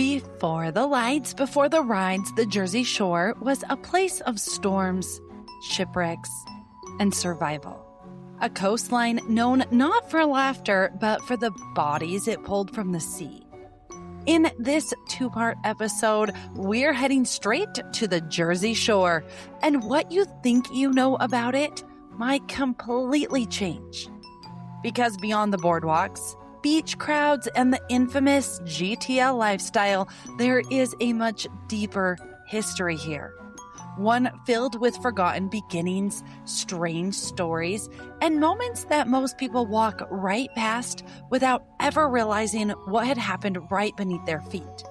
Before the lights, before the rides, the Jersey Shore was a place of storms, shipwrecks, and survival. A coastline known not for laughter, but for the bodies it pulled from the sea. In this two-part episode, we're heading straight to the Jersey Shore, and what you think you know about it might completely change. Because beyond the boardwalks, beach crowds, and the infamous GTL lifestyle, there is a much deeper history here. One filled with forgotten beginnings, strange stories, and moments that most people walk right past without ever realizing what had happened right beneath their feet.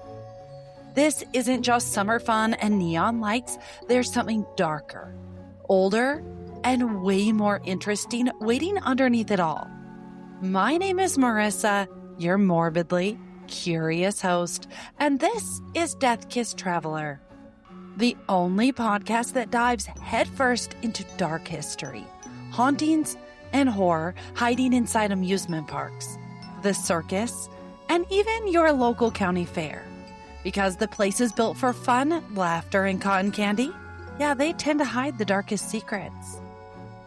This isn't just summer fun and neon lights. There's something darker, older, and way more interesting waiting underneath it all. My name is Marisa, your morbidly curious host, and this is Death Kiss Traveler, the only podcast that dives headfirst into dark history, hauntings, and horror hiding inside amusement parks, the circus, and even your local county fair. Because the places built for fun, laughter, and cotton candy, they tend to hide the darkest secrets.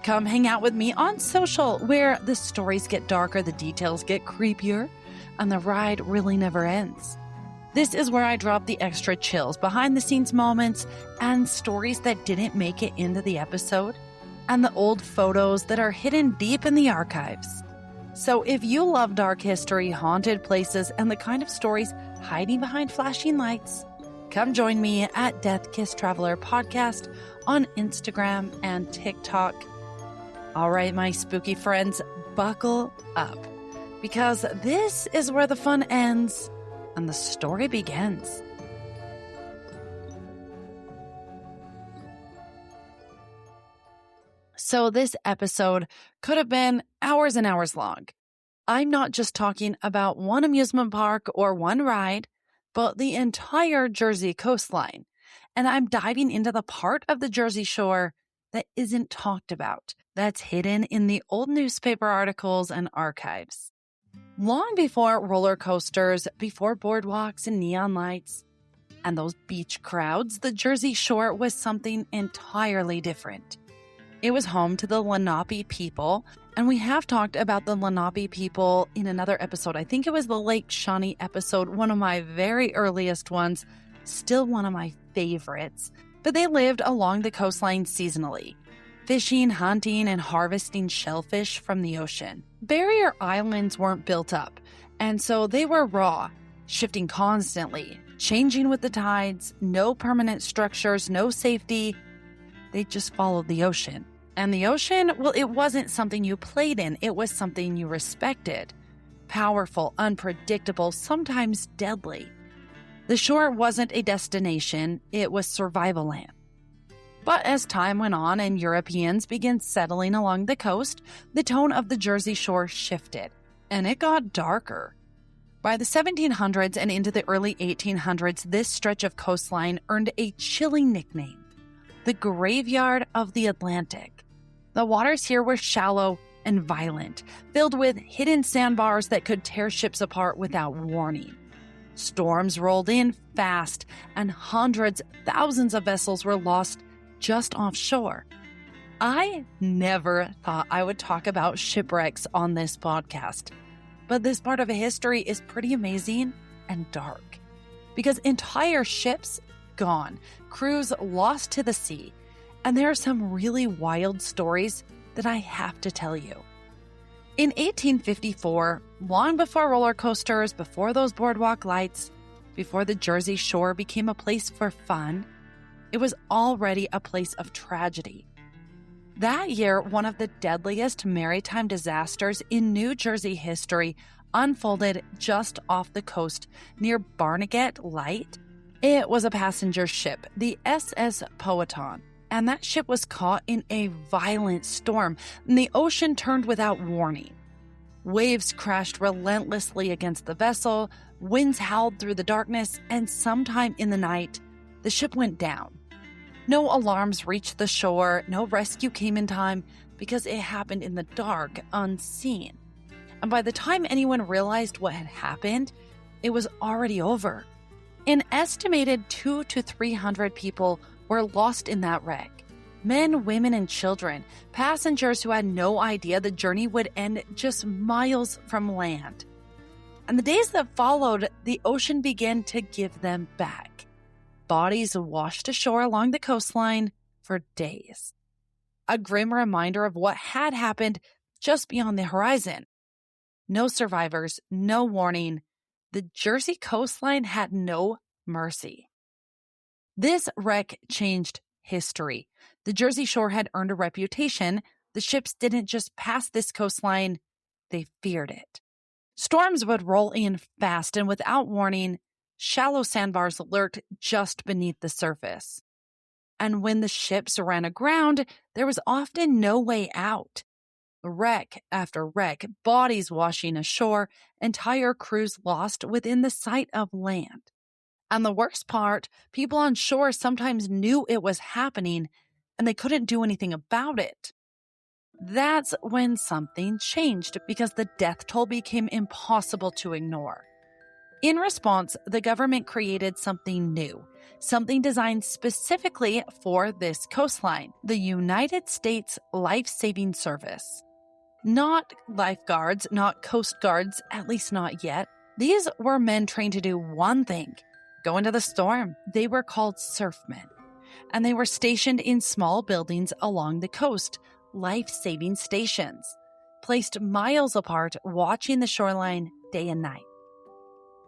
Come hang out with me on social, where the stories get darker, the details get creepier, and the ride really never ends. This is where I drop the extra chills, behind-the-scenes moments, and stories that didn't make it into the episode, and the old photos that are hidden deep in the archives. So if you love dark history, haunted places, and the kind of stories hiding behind flashing lights, come join me at Death Kiss Traveler Podcast on Instagram and TikTok. All right, my spooky friends, buckle up, because this is where the fun ends and the story begins. So this episode could have been hours and hours long. I'm not just talking about one amusement park or one ride, but the entire Jersey coastline. And I'm diving into the part of the Jersey Shore that isn't talked about, that's hidden in the old newspaper articles and archives. Long before roller coasters, before boardwalks and neon lights, and those beach crowds, the Jersey Shore was something entirely different. It was home to the Lenape people, and we have talked about the Lenape people in another episode. I think it was the Lake Shawnee episode, one of my very earliest ones, still one of my favorites. But they lived along the coastline seasonally, fishing, hunting, and harvesting shellfish from the ocean. Barrier islands weren't built up, and so they were raw, shifting constantly, changing with the tides, no permanent structures, no safety. They just followed the ocean. And the ocean, well, it wasn't something you played in. It was something you respected. Powerful, unpredictable, sometimes deadly. The shore wasn't a destination, it was survival land. But as time went on and Europeans began settling along the coast, the tone of the Jersey Shore shifted, and it got darker. By the 1700s and into the early 1800s, this stretch of coastline earned a chilling nickname, the Graveyard of the Atlantic. The waters here were shallow and violent, filled with hidden sandbars that could tear ships apart without warning. Storms rolled in fast, and hundreds, thousands of vessels were lost just offshore. I never thought I would talk about shipwrecks on this podcast, but this part of history is pretty amazing and dark, because entire ships gone, crews lost to the sea, and there are some really wild stories that I have to tell you. In 1854, long before roller coasters, before those boardwalk lights, before the Jersey Shore became a place for fun, it was already a place of tragedy. That year, one of the deadliest maritime disasters in New Jersey history unfolded just off the coast near Barnegat Light. It was a passenger ship, the SS Poetan, and that ship was caught in a violent storm, and the ocean turned without warning. Waves crashed relentlessly against the vessel, winds howled through the darkness, and sometime in the night, the ship went down. No alarms reached the shore, no rescue came in time, because it happened in the dark, unseen. And by the time anyone realized what had happened, it was already over. An estimated 200 to 300 people were lost in that wreck. Men, women, and children, passengers who had no idea the journey would end just miles from land. And the days that followed, the ocean began to give them back. Bodies washed ashore along the coastline for days. A grim reminder of what had happened just beyond the horizon. No survivors, no warning. The Jersey coastline had no mercy. This wreck changed history. The Jersey Shore had earned a reputation. The ships didn't just pass this coastline, they feared it. Storms would roll in fast, and without warning, shallow sandbars lurked just beneath the surface. And when the ships ran aground, there was often no way out. Wreck after wreck, bodies washing ashore, entire crews lost within the sight of land. And the worst part, people on shore sometimes knew it was happening, and they couldn't do anything about it. That's when something changed, because the death toll became impossible to ignore. In response, the government created something new, something designed specifically for this coastline, the United States Life-Saving Service. Not lifeguards, not coast guards, at least not yet. These were men trained to do one thing: go into the storm. They were called surfmen, and they were stationed in small buildings along the coast, life-saving stations, placed miles apart, watching the shoreline day and night.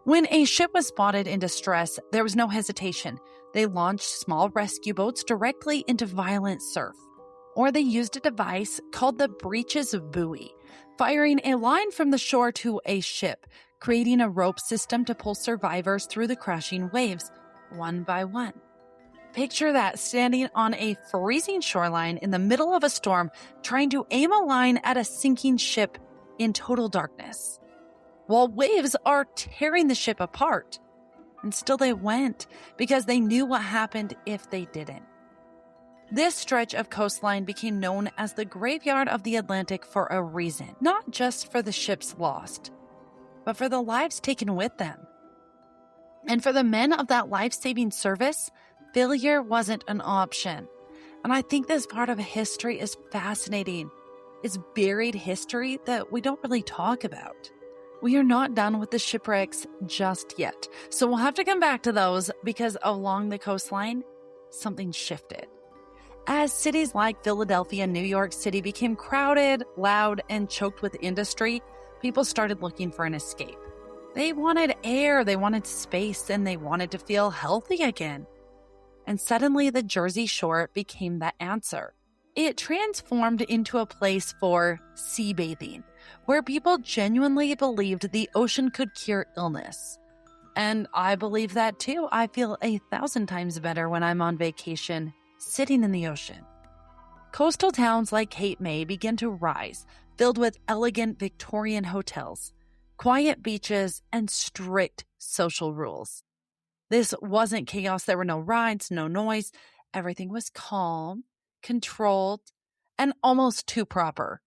When a ship was spotted in distress, there was no hesitation. They launched small rescue boats directly into violent surf, or they used a device called the breeches buoy, firing a line from the shore to a ship, creating a rope system to pull survivors through the crashing waves, one by one. Picture that, standing on a freezing shoreline in the middle of a storm, trying to aim a line at a sinking ship in total darkness, while waves are tearing the ship apart. And still they went, because they knew what happened if they didn't. This stretch of coastline became known as the graveyard of the Atlantic for a reason, not just for the ships lost, but for the lives taken with them. And for the men of that life-saving service, failure wasn't an option. And I think this part of history is fascinating. It's buried history that we don't really talk about. We are not done with the shipwrecks just yet. So we'll have to come back to those, because along the coastline, something shifted. As cities like Philadelphia and New York City became crowded, loud, and choked with industry, people started looking for an escape. They wanted air, they wanted space, and they wanted to feel healthy again. And suddenly the Jersey Shore became that answer. It transformed into a place for sea bathing, where people genuinely believed the ocean could cure illness. And I believe that too. I feel 1,000 times better when I'm on vacation, sitting in the ocean. Coastal towns like Cape May began to rise, filled with elegant Victorian hotels, quiet beaches, and strict social rules. This wasn't chaos. There were no rides, no noise. Everything was calm, controlled, and almost too proper.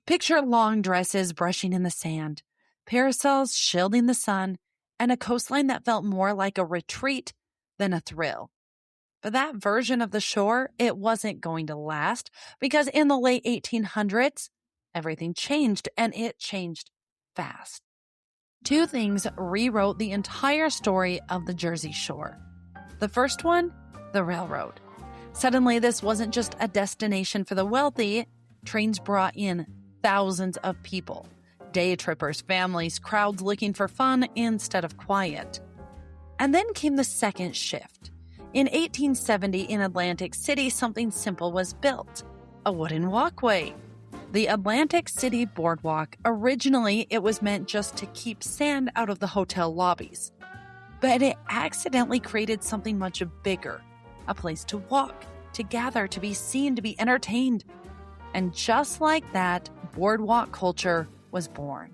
Picture long dresses brushing in the sand, parasols shielding the sun, and a coastline that felt more like a retreat than a thrill. But that version of the shore, it wasn't going to last, because in the late 1800s, everything changed, and it changed fast. Two things rewrote the entire story of the Jersey Shore. The first one, the railroad. Suddenly, this wasn't just a destination for the wealthy. Trains brought in thousands of people. Day trippers, families, crowds looking for fun instead of quiet. And then came the second shift. In 1870, in Atlantic City, something simple was built: a wooden walkway. The Atlantic City Boardwalk. Originally, it was meant just to keep sand out of the hotel lobbies. But it accidentally created something much bigger. A place to walk, to gather, to be seen, to be entertained. And just like that, boardwalk culture was born.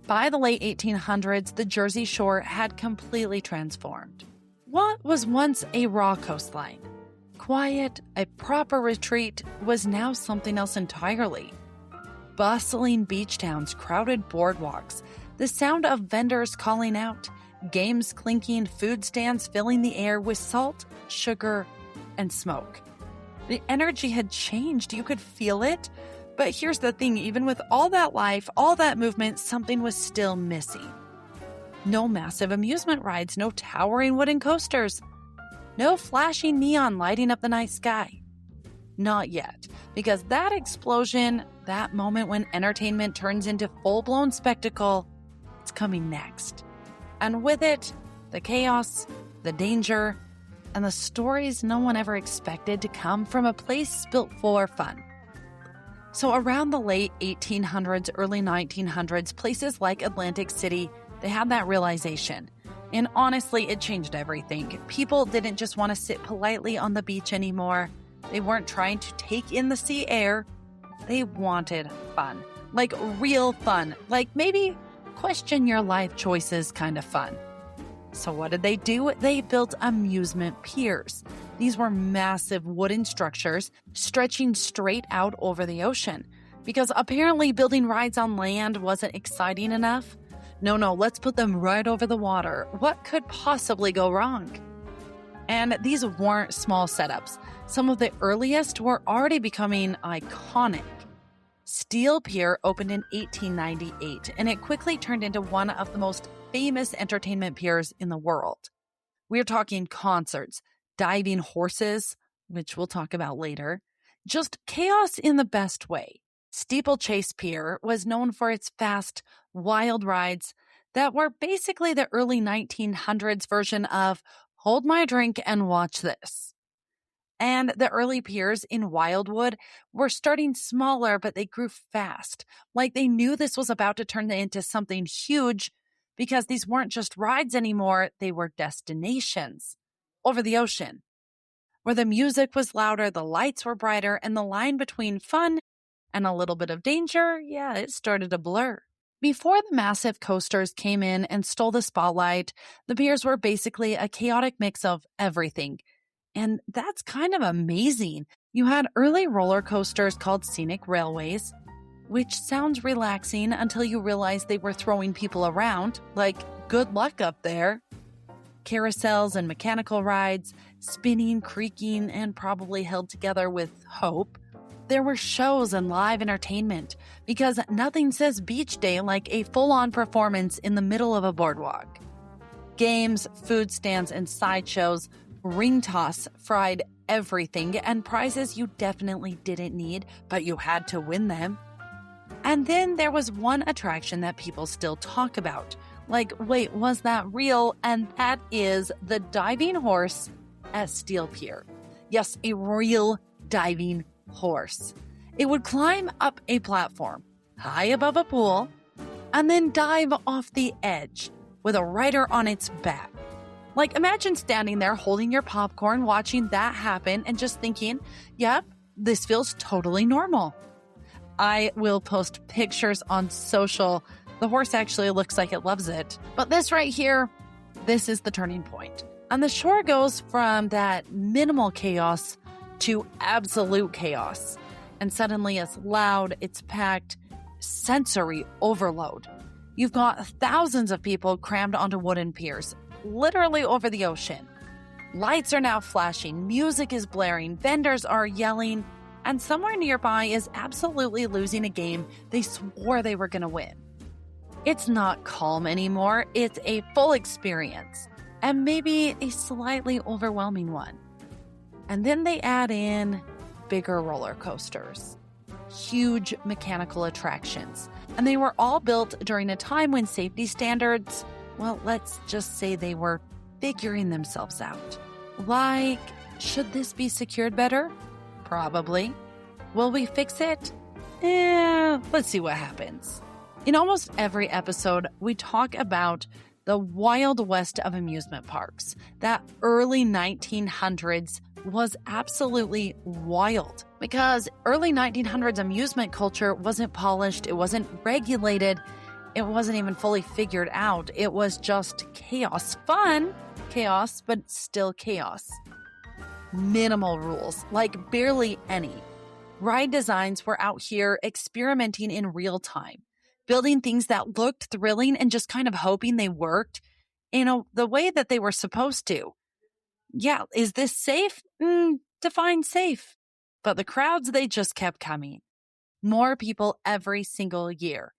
By the late 1800s, the Jersey Shore had completely transformed. What was once a raw coastline, quiet, a proper retreat, was now something else entirely. Bustling beach towns, crowded boardwalks, the sound of vendors calling out, games clinking, food stands filling the air with salt, sugar, and smoke. The energy had changed. You could feel it. But here's the thing, even with all that life, all that movement, something was still missing. No massive amusement rides, no towering wooden coasters, no flashing neon lighting up the night sky. Not yet, because that explosion, that moment when entertainment turns into full-blown spectacle, it's coming next. And with it, the chaos, the danger, and the stories no one ever expected to come from a place built for fun. So around the late 1800s, early 1900s, places like Atlantic City, they had that realization. And honestly, it changed everything. People didn't just want to sit politely on the beach anymore. They weren't trying to take in the sea air. They wanted fun. Like real fun. Like maybe question your life choices kind of fun. So what did they do? They built amusement piers. These were massive wooden structures stretching straight out over the ocean. Because apparently building rides on land wasn't exciting enough. No, let's put them right over the water. What could possibly go wrong? And these weren't small setups. Some of the earliest were already becoming iconic. Steel Pier opened in 1898, and it quickly turned into one of the most famous entertainment piers in the world. We're talking concerts, diving horses, which we'll talk about later, just chaos in the best way. Steeplechase Pier was known for its fast, wild rides that were basically the early 1900s version of hold my drink and watch this. And the early piers in Wildwood were starting smaller, but they grew fast. Like they knew this was about to turn into something huge because these weren't just rides anymore, they were destinations over the ocean, where the music was louder, the lights were brighter, and the line between fun and a little bit of danger, it started to blur. Before the massive coasters came in and stole the spotlight, the piers were basically a chaotic mix of everything. And that's kind of amazing. You had early roller coasters called scenic railways, which sounds relaxing until you realize they were throwing people around, like good luck up there. Carousels and mechanical rides, spinning, creaking, and probably held together with hope. There were shows and live entertainment, because nothing says beach day like a full-on performance in the middle of a boardwalk. Games, food stands, and sideshows, ring toss, fried everything, and prizes you definitely didn't need, but you had to win them. And then there was one attraction that people still talk about. Like, wait, was that real? And that is the diving horse at Steel Pier. Yes, a real diving horse. It would climb up a platform high above a pool and then dive off the edge with a rider on its back. Like, imagine standing there holding your popcorn, watching that happen and just thinking, yep, this feels totally normal. I will post pictures on social. The horse actually looks like it loves it. But this right here, this is the turning point. And the shore goes from that minimal chaos to absolute chaos. And suddenly it's loud, it's packed, sensory overload. You've got thousands of people crammed onto wooden piers, literally over the ocean. Lights are now flashing, music is blaring, vendors are yelling, and somewhere nearby is absolutely losing a game they swore they were going to win. It's not calm anymore, it's a full experience, and maybe a slightly overwhelming one. And then they add in bigger roller coasters, huge mechanical attractions, and they were all built during a time when safety standards, well, let's just say they were figuring themselves out. Like, should this be secured better? Probably. Will we fix it? Let's see what happens. In almost every episode, we talk about the Wild West of amusement parks. That early 1900s was absolutely wild because early 1900s amusement culture wasn't polished, it wasn't regulated, it wasn't even fully figured out. It was just chaos. Fun chaos, but still chaos. Minimal rules, like barely any. Ride designs were out here experimenting in real time, building things that looked thrilling and just kind of hoping they worked. the way that they were supposed to. Yeah, is this safe? Define safe. But the crowds, they just kept coming. More people every single year.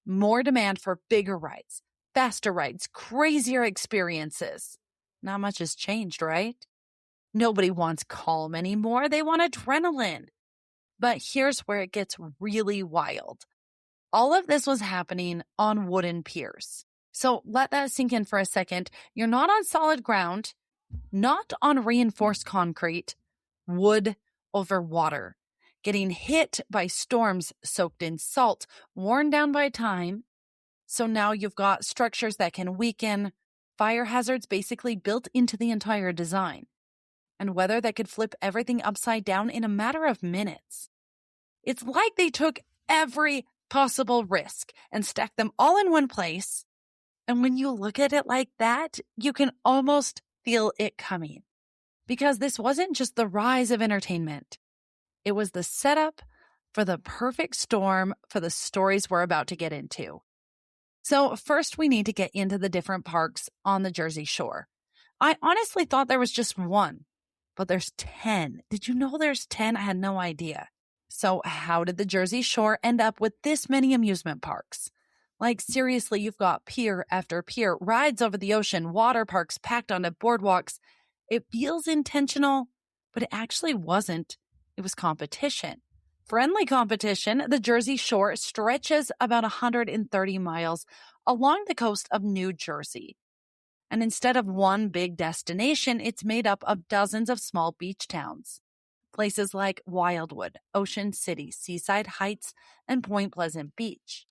More demand for bigger rides, faster rides, crazier experiences. Not much has changed, right? Nobody wants calm anymore. They want adrenaline. But here's where it gets really wild. All of this was happening on wooden piers. So let that sink in for a second. You're not on solid ground, not on reinforced concrete, wood over water, getting hit by storms soaked in salt, worn down by time. So now you've got structures that can weaken, fire hazards basically built into the entire design, and weather that could flip everything upside down in a matter of minutes. It's like they took every possible risk and stacked them all in one place. And when you look at it like that, you can almost feel it coming. Because this wasn't just the rise of entertainment. It was the setup for the perfect storm for the stories we're about to get into. So first, we need to get into the different parks on the Jersey Shore. I honestly thought there was just one, but there's 10. Did you know there's 10? I had no idea. So how did the Jersey Shore end up with this many amusement parks? Like, seriously, you've got pier after pier, rides over the ocean, water parks packed onto boardwalks. It feels intentional, but it actually wasn't. It was competition. Friendly competition. The Jersey Shore stretches about 130 miles along the coast of New Jersey. And instead of one big destination, it's made up of dozens of small beach towns. Places like Wildwood, Ocean City, Seaside Heights, and Point Pleasant Beach.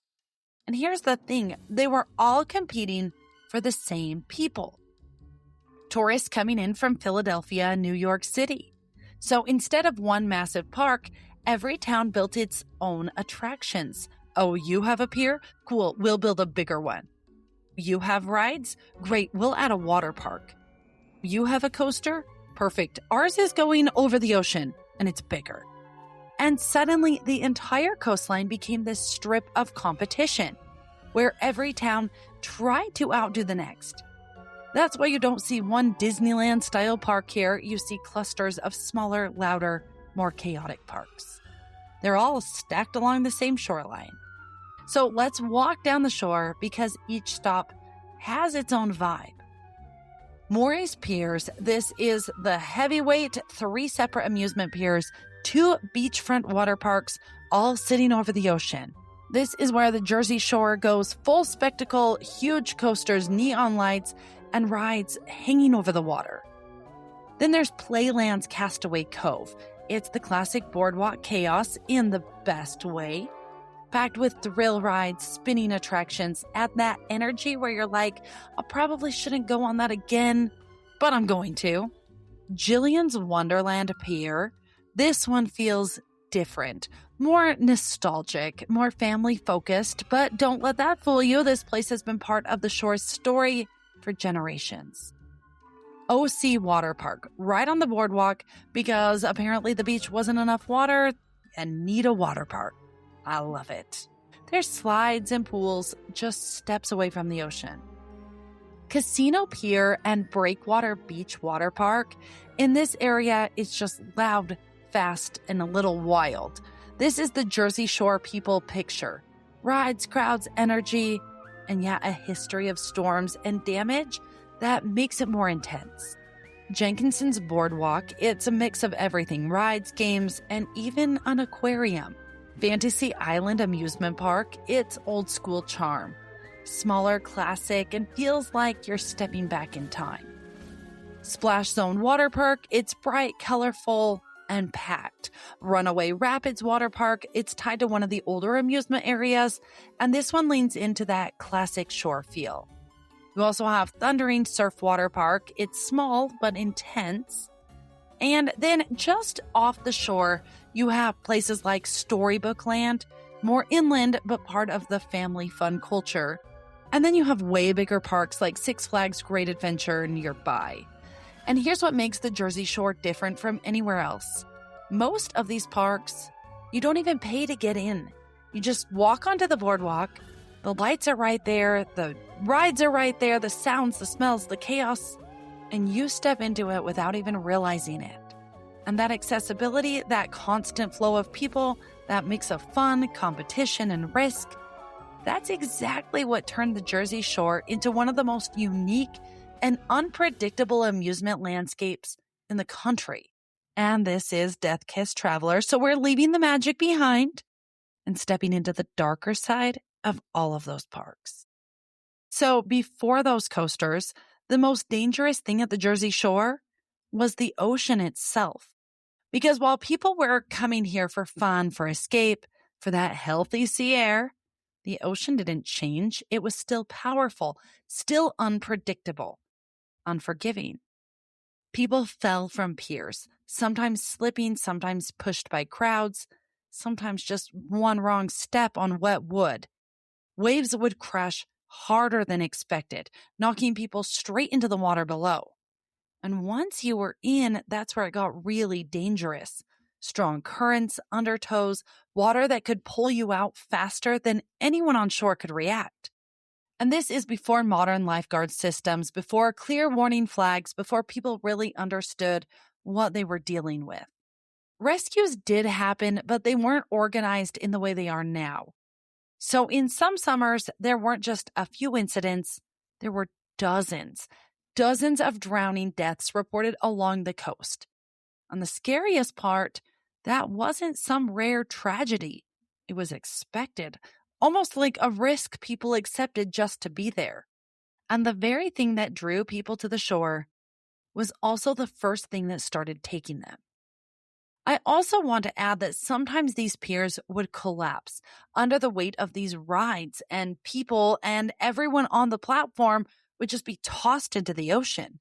And here's the thing, they were all competing for the same people. Tourists coming in from Philadelphia and New York City. So instead of one massive park, every town built its own attractions. Oh, you have a pier? Cool, we'll build a bigger one. You have rides? Great, we'll add a water park. You have a coaster? Perfect, ours is going over the ocean, and it's bigger. And suddenly, the entire coastline became this strip of competition, where every town tried to outdo the next. That's why you don't see one Disneyland-style park here. You see clusters of smaller, louder, more chaotic parks. They're all stacked along the same shoreline. So let's walk down the shore because each stop has its own vibe. Morey's Piers, this is the heavyweight 3 separate amusement piers, 2 beachfront water parks, all sitting over the ocean. This is where the Jersey Shore goes full spectacle, huge coasters, neon lights, and rides hanging over the water. Then there's Playland's Castaway Cove. It's the classic boardwalk chaos in the best way. Packed with thrill rides, spinning attractions, add that energy where you're like, I probably shouldn't go on that again, but I'm going to. Jillian's Wonderland Pier. This one feels different, more nostalgic, more family-focused, but don't let that fool you. This place has been part of the shore's story for generations. OC Water Park, right on the boardwalk, because apparently the beach wasn't enough water and need a water park. I love it. There's slides and pools just steps away from the ocean. Casino Pier and Breakwater Beach Water Park. In this area, it's just loud, fast, and a little wild. This is the Jersey Shore people picture. Rides, crowds, energy, and yeah, a history of storms and damage that makes it more intense. Jenkinson's Boardwalk, it's a mix of everything, rides, games, and even an aquarium. Fantasy Island Amusement Park, it's old school charm. Smaller, classic, and feels like you're stepping back in time. Splash Zone Water Park, it's bright, colorful, and packed. Runaway Rapids Water Park, it's tied to one of the older amusement areas, and this one leans into that classic shore feel. You also have Thundering Surf Water Park, it's small but intense. And then just off the shore, you have places like Storybook Land, more inland but part of the family fun culture. And then you have way bigger parks like Six Flags Great Adventure nearby. And here's what makes the Jersey Shore different from anywhere else. Most of these parks, you don't even pay to get in. You just walk onto the boardwalk, The lights are right there, the rides are right there, the sounds, the smells, the chaos, and you step into it without even realizing it. And that accessibility, that constant flow of people, that mix of fun, competition, and risk, that's exactly what turned the Jersey Shore into one of the most unique and unpredictable amusement landscapes in the country. And this is Death Kiss Traveler, so we're leaving the magic behind and stepping into the darker side of all of those parks. So before those coasters, the most dangerous thing at the Jersey Shore was the ocean itself. Because while people were coming here for fun, for escape, for that healthy sea air, the ocean didn't change. It was still powerful, still unpredictable, unforgiving. People fell from piers, sometimes slipping, sometimes pushed by crowds, sometimes just one wrong step on wet wood. Waves would crash harder than expected, knocking people straight into the water below. And once you were in, that's where it got really dangerous. Strong currents, undertows, water that could pull you out faster than anyone on shore could react. And this is before modern lifeguard systems, before clear warning flags, before people really understood what they were dealing with. Rescues did happen, but they weren't organized in the way they are now. So in some summers, there weren't just a few incidents, there were dozens of drowning deaths reported along the coast. And the scariest part, that wasn't some rare tragedy. It was expected, almost like a risk people accepted just to be there. And the very thing that drew people to the shore was also the first thing that started taking them. I also want to add that sometimes these piers would collapse under the weight of these rides, and people and everyone on the platform would just be tossed into the ocean.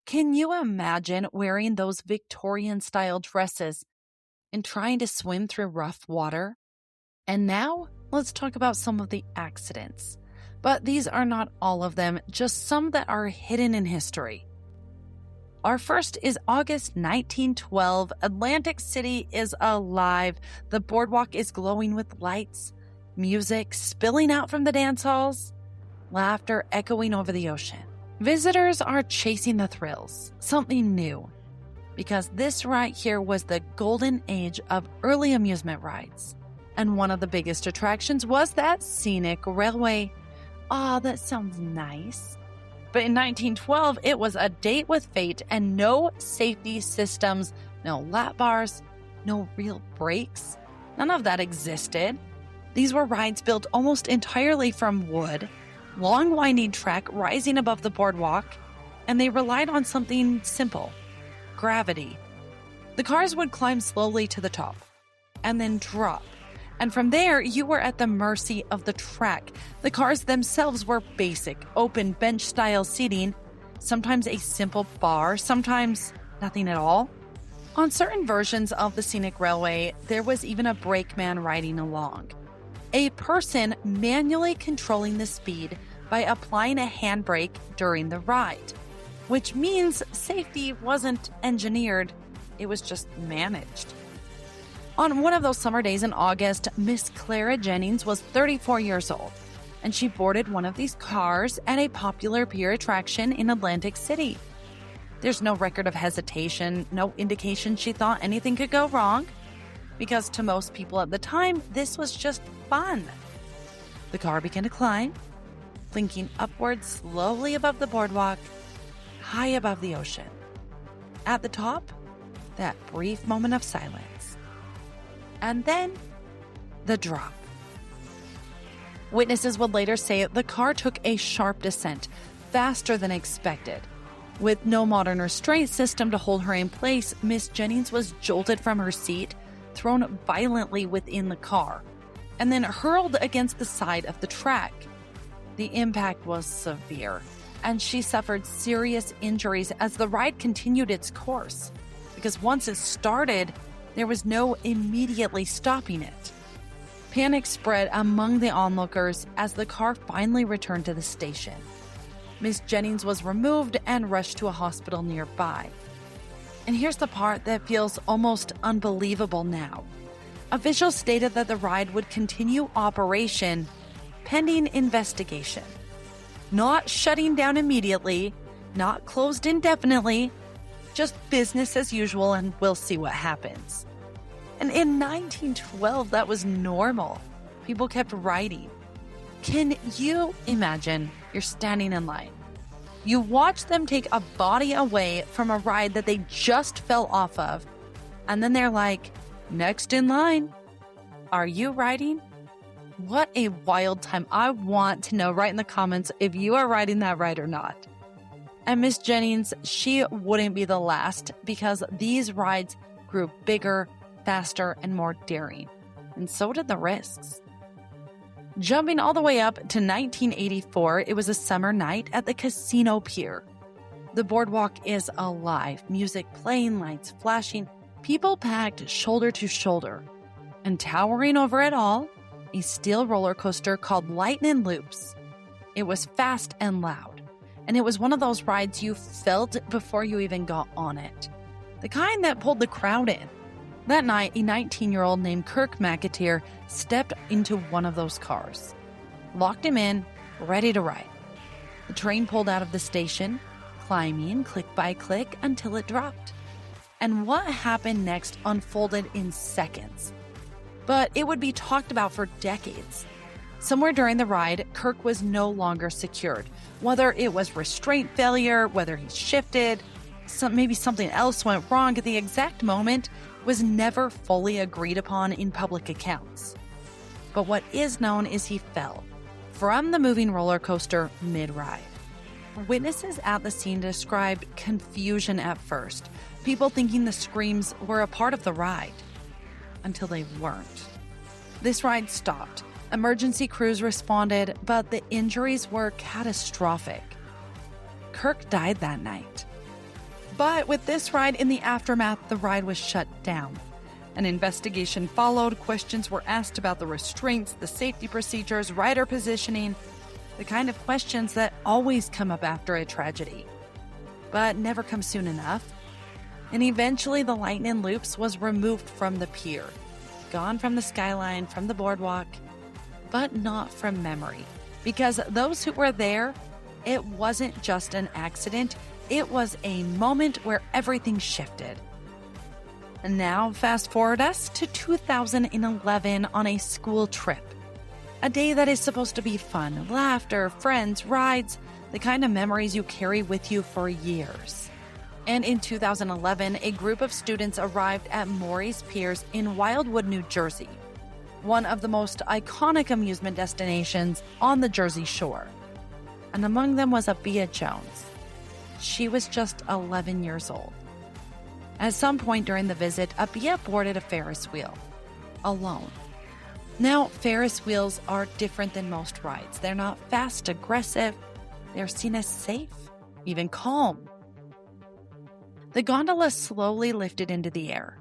Can you imagine wearing those Victorian-style dresses and trying to swim through rough water? And now, let's talk about some of the accidents. But these are not all of them, just some that are hidden in history. Our first is August 1912. Atlantic City is alive. The boardwalk is glowing with lights, music spilling out from the dance halls, laughter echoing over the ocean. Visitors are chasing the thrills, something new, because this right here was the golden age of early amusement rides. And one of the biggest attractions was that scenic railway. That sounds nice. But in 1912, it was a date with fate and no safety systems, no lap bars, no real brakes. None of that existed. These were rides built almost entirely from wood, long winding track rising above the boardwalk, and they relied on something simple: gravity. The cars would climb slowly to the top and then drop. And from there, you were at the mercy of the track. The cars themselves were basic, open bench-style seating, sometimes a simple bar, sometimes nothing at all. On certain versions of the scenic railway, there was even a brakeman riding along. A person manually controlling the speed by applying a handbrake during the ride, which means safety wasn't engineered, it was just managed. On one of those summer days in August, Miss Clara Jennings was 34 years old, and she boarded one of these cars at a popular pier attraction in Atlantic City. There's no record of hesitation, no indication she thought anything could go wrong, because to most people at the time, this was just fun. The car began to climb, blinking upwards slowly above the boardwalk, high above the ocean. At the top, that brief moment of silence. And then, the drop. Witnesses would later say the car took a sharp descent, faster than expected. With no modern restraint system to hold her in place, Miss Jennings was jolted from her seat, thrown violently within the car, and then hurled against the side of the track. The impact was severe, and she suffered serious injuries as the ride continued its course, because once it started, there was no immediately stopping it. Panic spread among the onlookers as the car finally returned to the station. Miss Jennings was removed and rushed to a hospital nearby. And here's the part that feels almost unbelievable now. Officials stated that the ride would continue operation pending investigation. Not shutting down immediately, not closed indefinitely, just business as usual, and we'll see what happens. And in 1912, that was normal. People kept riding. Can you imagine you're standing in line? You watch them take a body away from a ride that they just fell off of, and then they're like, next in line. Are you riding? What a wild time. I want to know right in the comments if you are riding that ride or not. And Miss Jennings, she wouldn't be the last, because these rides grew bigger, faster, and more daring. And so did the risks. Jumping all the way up to 1984, it was a summer night at the casino pier. The boardwalk is alive, music playing, lights flashing, people packed shoulder to shoulder. And towering over it all, a steel roller coaster called Lightning Loops. It was fast and loud, and it was one of those rides you felt before you even got on it. The kind that pulled the crowd in. That night, a 19-year-old named Kirk McAteer stepped into one of those cars, locked him in, ready to ride. The train pulled out of the station, climbing click by click until it dropped. And what happened next unfolded in seconds. But it would be talked about for decades. Somewhere during the ride, Kirk was no longer secured. Whether it was restraint failure, whether he shifted, maybe something else went wrong at the exact moment, was never fully agreed upon in public accounts. But what is known is he fell from the moving roller coaster mid-ride. Witnesses at the scene described confusion at first, people thinking the screams were a part of the ride, until they weren't. This ride stopped. Emergency crews responded, but the injuries were catastrophic. Kirk died that night. But with this ride in the aftermath, the ride was shut down. An investigation followed. Questions were asked about the restraints, the safety procedures, rider positioning, the kind of questions that always come up after a tragedy, but never come soon enough. And eventually the Lightning Loops was removed from the pier, gone from the skyline, from the boardwalk, but not from memory. Because those who were there, it wasn't just an accident, it was a moment where everything shifted. And now fast forward us to 2011 on a school trip. A day that is supposed to be fun, laughter, friends, rides, the kind of memories you carry with you for years. And in 2011, a group of students arrived at Morey's Piers in Wildwood, New Jersey, one of the most iconic amusement destinations on the Jersey Shore. And among them was Abia Jones. She was just 11 years old. At some point during the visit, Abia boarded a Ferris wheel, alone. Now, Ferris wheels are different than most rides. They're not fast, aggressive. They're seen as safe, even calm. The gondola slowly lifted into the air,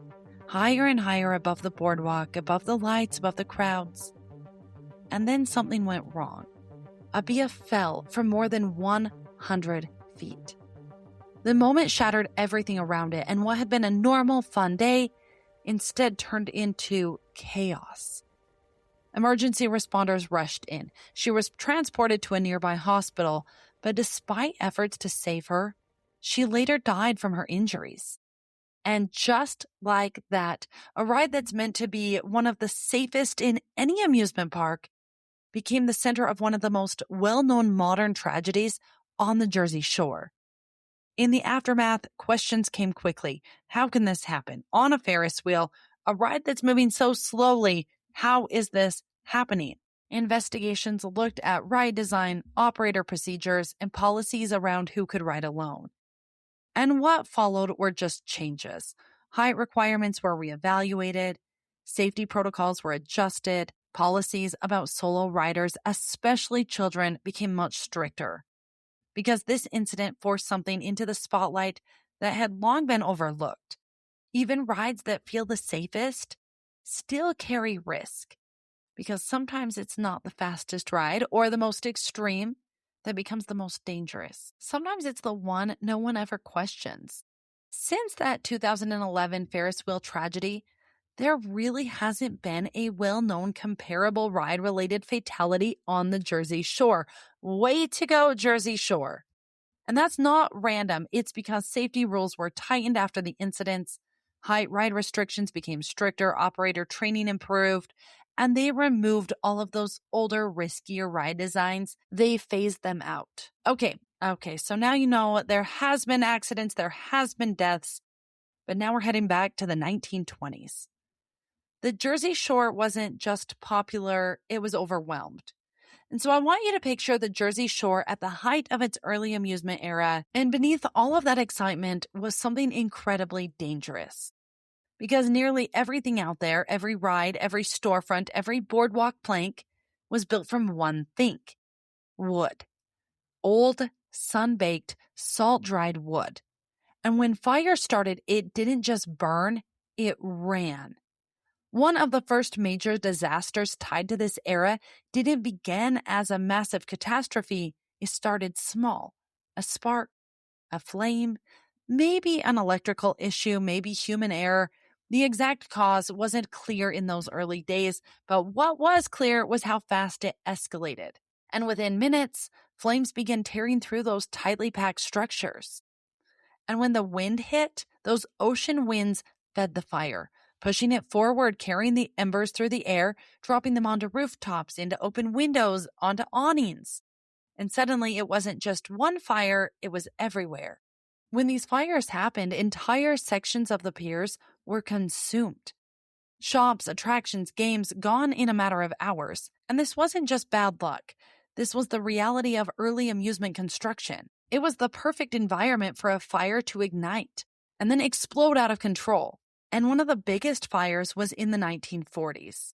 higher and higher above the boardwalk, above the lights, above the crowds. And then something went wrong. Abia fell from more than 100 feet. The moment shattered everything around it, and what had been a normal, fun day instead turned into chaos. Emergency responders rushed in. She was transported to a nearby hospital, but despite efforts to save her, she later died from her injuries. And just like that, a ride that's meant to be one of the safest in any amusement park became the center of one of the most well-known modern tragedies on the Jersey Shore. In the aftermath, questions came quickly. How can this happen? On a Ferris wheel, a ride that's moving so slowly, how is this happening? Investigations looked at ride design, operator procedures, and policies around who could ride alone. And what followed were just changes. Height requirements were reevaluated, safety protocols were adjusted, policies about solo riders, especially children, became much stricter. Because this incident forced something into the spotlight that had long been overlooked. Even rides that feel the safest still carry risk, because sometimes it's not the fastest ride or the most extreme that becomes the most dangerous. Sometimes it's the one no one ever questions. Since that 2011 Ferris wheel tragedy, there really hasn't been a well-known comparable ride-related fatality on the Jersey Shore. Way to go, Jersey Shore. And that's not random. It's because safety rules were tightened after the incidents. Height ride restrictions became stricter, operator training improved, and they removed all of those older, riskier ride designs. They phased them out. Okay, so now you know there has been accidents, there has been deaths, but now we're heading back to the 1920s. The Jersey Shore wasn't just popular, it was overwhelmed. And so I want you to picture the Jersey Shore at the height of its early amusement era, and beneath all of that excitement was something incredibly dangerous. Because nearly everything out there, every ride, every storefront, every boardwalk plank, was built from one thing: wood. Old, sun-baked, salt-dried wood. And when fire started, it didn't just burn, it ran. One of the first major disasters tied to this era didn't begin as a massive catastrophe. It started small. A spark, a flame, maybe an electrical issue, maybe human error. The exact cause wasn't clear in those early days, but what was clear was how fast it escalated. And within minutes, flames began tearing through those tightly packed structures. And when the wind hit, those ocean winds fed the fire, pushing it forward, carrying the embers through the air, dropping them onto rooftops, into open windows, onto awnings. And suddenly it wasn't just one fire, it was everywhere. When these fires happened, entire sections of the piers were consumed. Shops, attractions, games gone in a matter of hours. And this wasn't just bad luck. This was the reality of early amusement construction. It was the perfect environment for a fire to ignite and then explode out of control. And one of the biggest fires was in the 1940s.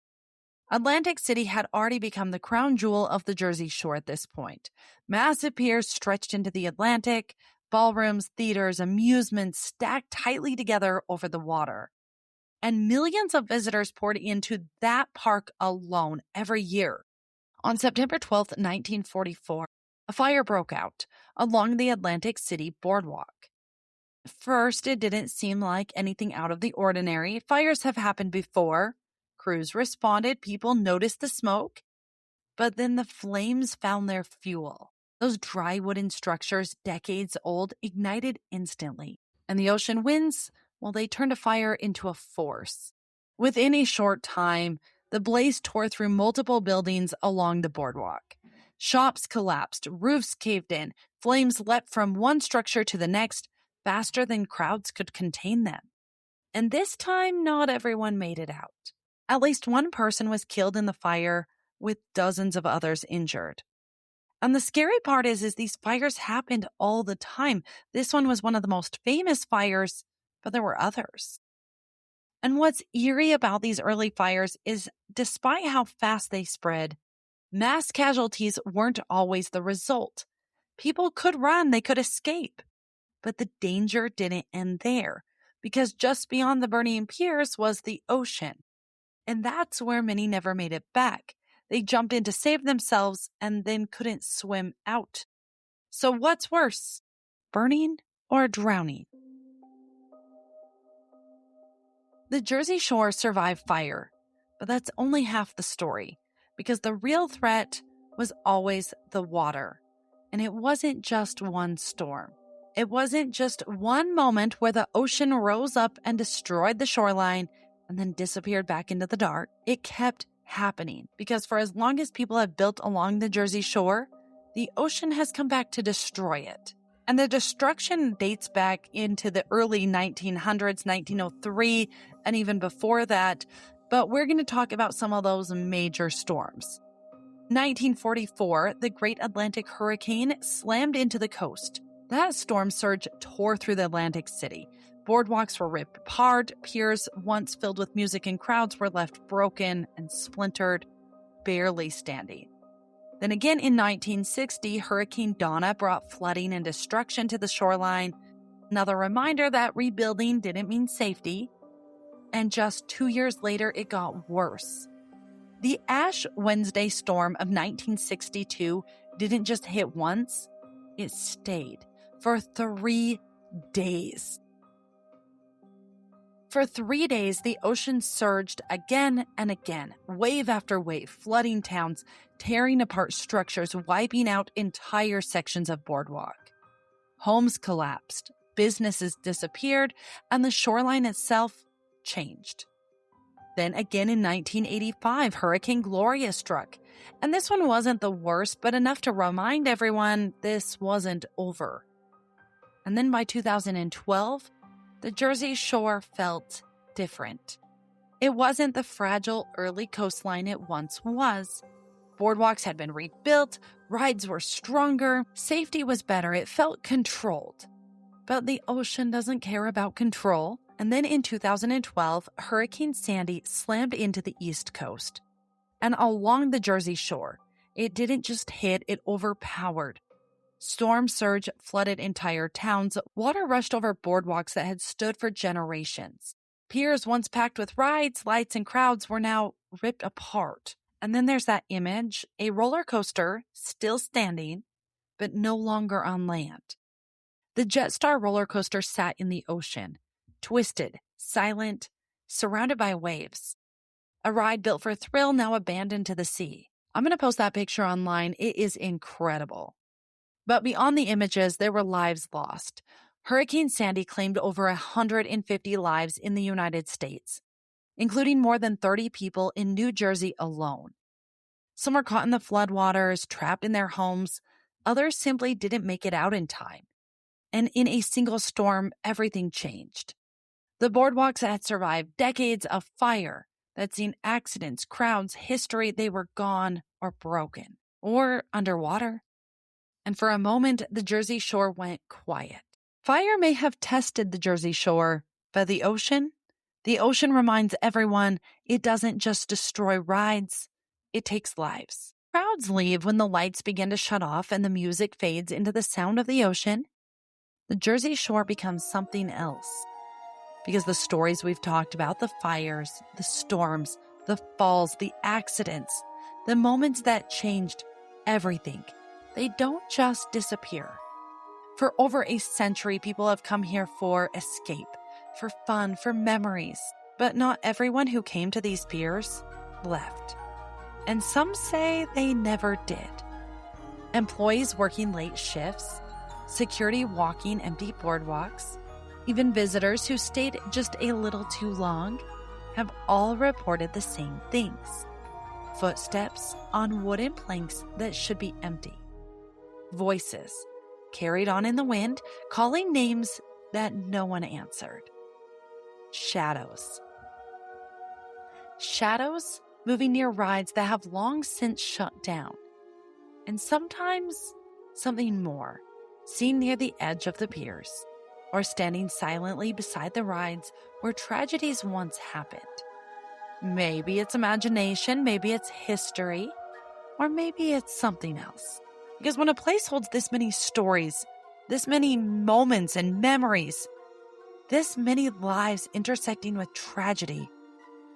Atlantic City had already become the crown jewel of the Jersey Shore at this point. Massive piers stretched into the Atlantic, ballrooms, theaters, amusements stacked tightly together over the water. And millions of visitors poured into that park alone every year. On September 12th, 1944, a fire broke out along the Atlantic City boardwalk. First, it didn't seem like anything out of the ordinary. Fires have happened before. Crews responded, people noticed the smoke. But then the flames found their fuel. Those dry wooden structures, decades old, ignited instantly. And the ocean winds, well, they turned a fire into a force. Within a short time, the blaze tore through multiple buildings along the boardwalk. Shops collapsed, roofs caved in, flames leapt from one structure to the next, faster than crowds could contain them. And this time, not everyone made it out. At least one person was killed in the fire, with dozens of others injured. And the scary part is these fires happened all the time. This one was one of the most famous fires, but there were others. And what's eerie about these early fires is, despite how fast they spread, mass casualties weren't always the result. People could run, they could escape. But the danger didn't end there, because just beyond the burning piers was the ocean. And that's where many never made it back. They jumped in to save themselves and then couldn't swim out. So what's worse, burning or drowning? The Jersey Shore survived fire, but that's only half the story, because the real threat was always the water. And it wasn't just one storm. It wasn't just one moment where the ocean rose up and destroyed the shoreline and then disappeared back into the dark. It kept happening, because for as long as people have built along the Jersey Shore, the ocean has come back to destroy it. And the destruction dates back into the early 1900s, 1903, and even before that. But we're going to talk about some of those major storms. 1944, the Great Atlantic Hurricane slammed into the coast. That storm surge tore through the Atlantic City. Boardwalks were ripped apart. Piers, once filled with music and crowds, were left broken and splintered, barely standing. Then again in 1960, Hurricane Donna brought flooding and destruction to the shoreline. Another reminder that rebuilding didn't mean safety. And just 2 years later, it got worse. The Ash Wednesday storm of 1962 didn't just hit once, it stayed for 3 days. For 3 days, the ocean surged again and again, wave after wave, flooding towns, tearing apart structures, wiping out entire sections of boardwalk. Homes collapsed, businesses disappeared, and the shoreline itself changed. Then again in 1985, Hurricane Gloria struck. And this one wasn't the worst, but enough to remind everyone this wasn't over. And then by 2012, the Jersey Shore felt different. It wasn't the fragile early coastline it once was. Boardwalks had been rebuilt, rides were stronger, safety was better, it felt controlled. But the ocean doesn't care about control. And then in 2012, Hurricane Sandy slammed into the East Coast. And along the Jersey Shore, it didn't just hit, it overpowered. Storm surge flooded entire towns. Water rushed over boardwalks that had stood for generations. Piers once packed with rides, lights, and crowds were now ripped apart. And then there's that image, a roller coaster still standing, but no longer on land. The Jetstar roller coaster sat in the ocean, twisted, silent, surrounded by waves. A ride built for thrill, now abandoned to the sea. I'm going to post that picture online. It is incredible. But beyond the images, there were lives lost. Hurricane Sandy claimed over 150 lives in the United States, including more than 30 people in New Jersey alone. Some were caught in the floodwaters, trapped in their homes. Others simply didn't make it out in time. And in a single storm, everything changed. The boardwalks that had survived decades of fire, that seen accidents, crowds, history, they were gone or broken or underwater. And for a moment, the Jersey Shore went quiet. Fire may have tested the Jersey Shore, but the ocean reminds everyone it doesn't just destroy rides, it takes lives. Crowds leave when the lights begin to shut off and the music fades into the sound of the ocean. The Jersey Shore becomes something else. Because the stories we've talked about, the fires, the storms, the falls, the accidents, the moments that changed everything, they don't just disappear. For over a century, people have come here for escape, for fun, for memories. But not everyone who came to these piers left. And some say they never did. Employees working late shifts, security walking empty boardwalks, even visitors who stayed just a little too long have all reported the same things. Footsteps on wooden planks that should be empty. Voices carried on in the wind, calling names that no one answered. Shadows. Shadows moving near rides that have long since shut down. And sometimes something more, seen near the edge of the piers, or standing silently beside the rides where tragedies once happened. Maybe it's imagination, maybe it's history, or maybe it's something else. Because when a place holds this many stories, this many moments and memories, this many lives intersecting with tragedy,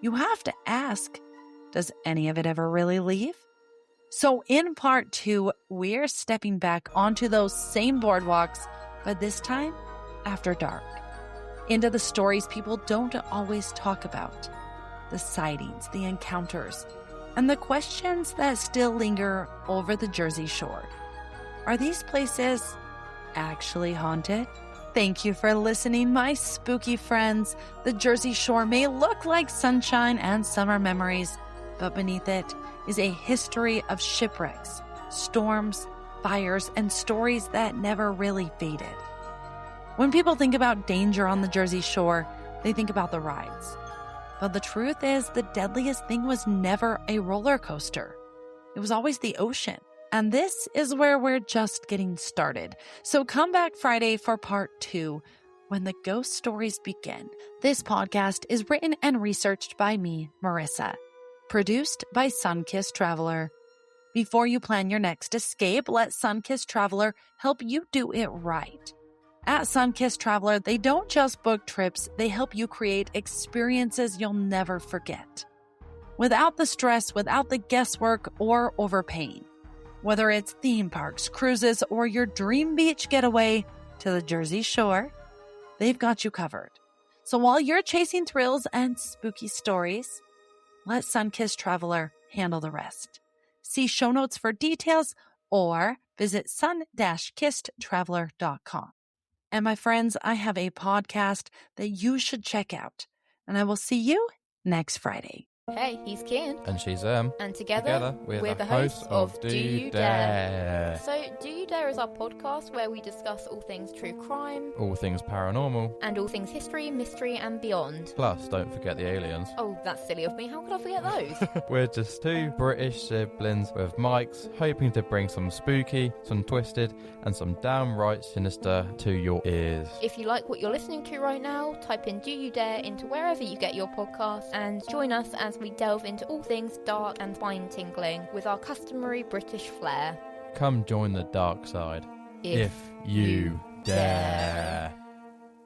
you have to ask, does any of it ever really leave? So in part 2, we're stepping back onto those same boardwalks, but this time after dark, into the stories people don't always talk about, the sightings, the encounters, and the questions that still linger over the Jersey Shore. Are these places actually haunted? Thank you for listening, my spooky friends. The Jersey Shore may look like sunshine and summer memories, but beneath it is a history of shipwrecks, storms, fires, and stories that never really faded. When people think about danger on the Jersey Shore, they think about the rides. But the truth is, the deadliest thing was never a roller coaster. It was always the ocean. And this is where we're just getting started. So come back Friday for part 2, when the ghost stories begin. This podcast is written and researched by me, Marisa. Produced by Sunkissed Traveler. Before you plan your next escape, let Sunkissed Traveler help you do it right. At Sunkissed Traveler, they don't just book trips, they help you create experiences you'll never forget. Without the stress, without the guesswork, or overpaying. Whether it's theme parks, cruises, or your dream beach getaway to the Jersey Shore, they've got you covered. So while you're chasing thrills and spooky stories, let Sun-Kissed Traveler handle the rest. See show notes for details or visit sun-kissedtraveler.com. And my friends, I have a podcast that you should check out. And I will see you next Friday. Hey, he's Ken. And she's Em. And together we're the hosts of Do You Dare? So, Do You Dare is our podcast where we discuss all things true crime, all things paranormal, and all things history, mystery, and beyond. Plus, don't forget the aliens. Oh, that's silly of me. How could I forget those? We're just two British siblings with mics, hoping to bring some spooky, some twisted, and some downright sinister to your ears. If you like what you're listening to right now, type in Do You Dare into wherever you get your podcasts and join us as we delve into all things dark and spine-tingling with our customary British flair. Come join the dark side. If you dare.